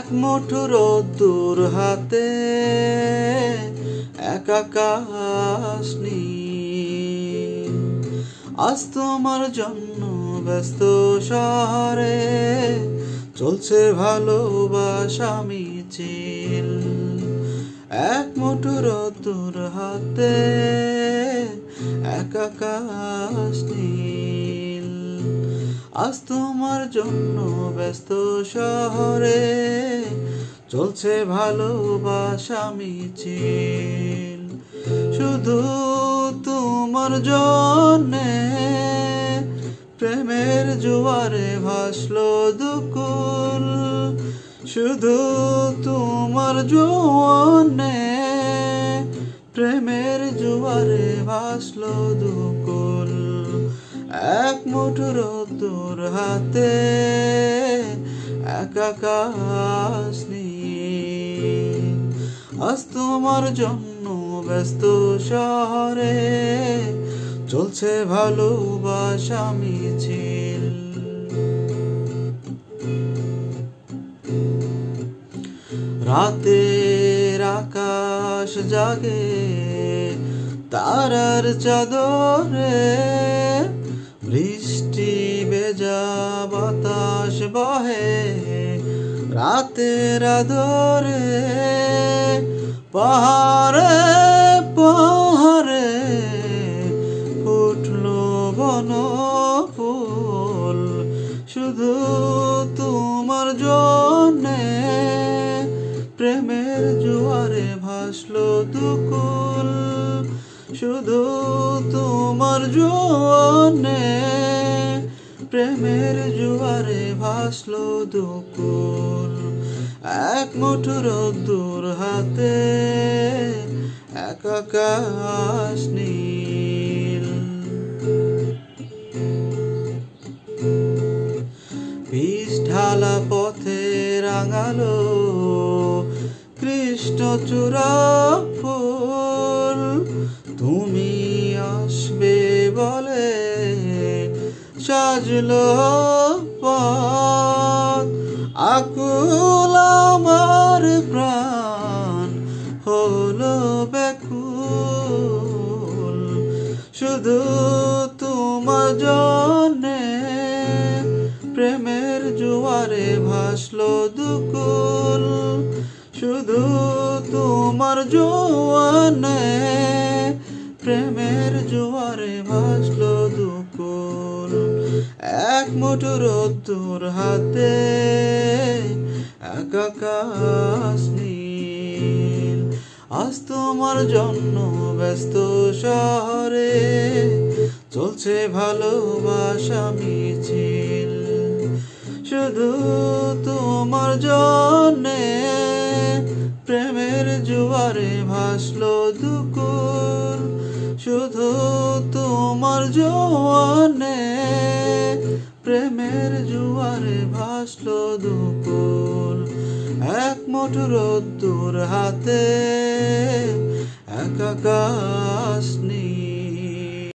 এক মুঠো রোদ্দুর হাতে এক আকাশ নীল। আজ তোমার জন্য ব্যস্ত শহরে চলছে ভালোবাসা মিছিল। এক মুঠো রোদ্দুর হাতে এক আকাশ নীল। আজ তোমার জন্য ব্যস্ত শহরে চলছে ভালোবাসা মিছিল। শুধু তোমার জন্যে প্রেমের জোয়ারে ভাসলো দুকুল। শুধু তোমার জন্যে প্রেমের জোয়ারে ভাসলো দুকুল। এক মুঠো রোদ্দুর হাতে এক আকাশ নীল। আজ তোমার জন্য ব্যস্ত শহরে চলছে ভালোবাসা মিছিল। রাতের আকাশ জাগে তারার চাদরে, বৃষ্টি ভেজা বাতাস বহে রাতের আদরে। পাহাড়ে পাহাড়ে ফুটলো বনফুল। শুধু তোমার জন্যে প্রেমের জোয়ারে ভাসলো দুকুল। শুধু তোমার জন্যে প্রেমের জোয়ারে ভাসলো দুকুল। এক মুঠো রোদ্দুর হাতে এক আকাশ নীল। বিষ ঢালা পথে রাঙালো কৃষ্ণচূড়া ফুল। তুমি আসবে বলে সাজলো পথ। আকুল আমার প্রাণ হলো ব্যাকুল। শুধু তোমার জন্যে প্রেমের জোয়ারে ভাসলো দুকুল। শুধু তোমার জন্যে প্রেমের জোয়ারে ভাসলো দুকুল। এক মুঠো রোদ্দুর হাতে এক আকাশ নীল। আজ তোমার জন্য ব্যস্ত শহরে চলছে ভালোবাসা মিছিল। শুধু তোমার জন্যে প্রেমের জোয়ারে ভাসলো দুকুল। শুধু তোমার জন্যে প্রেমের জোয়ারে ভাসলো দুকুল। এক মুঠো রোদ্দুর হাতে এক আকাশ নীল।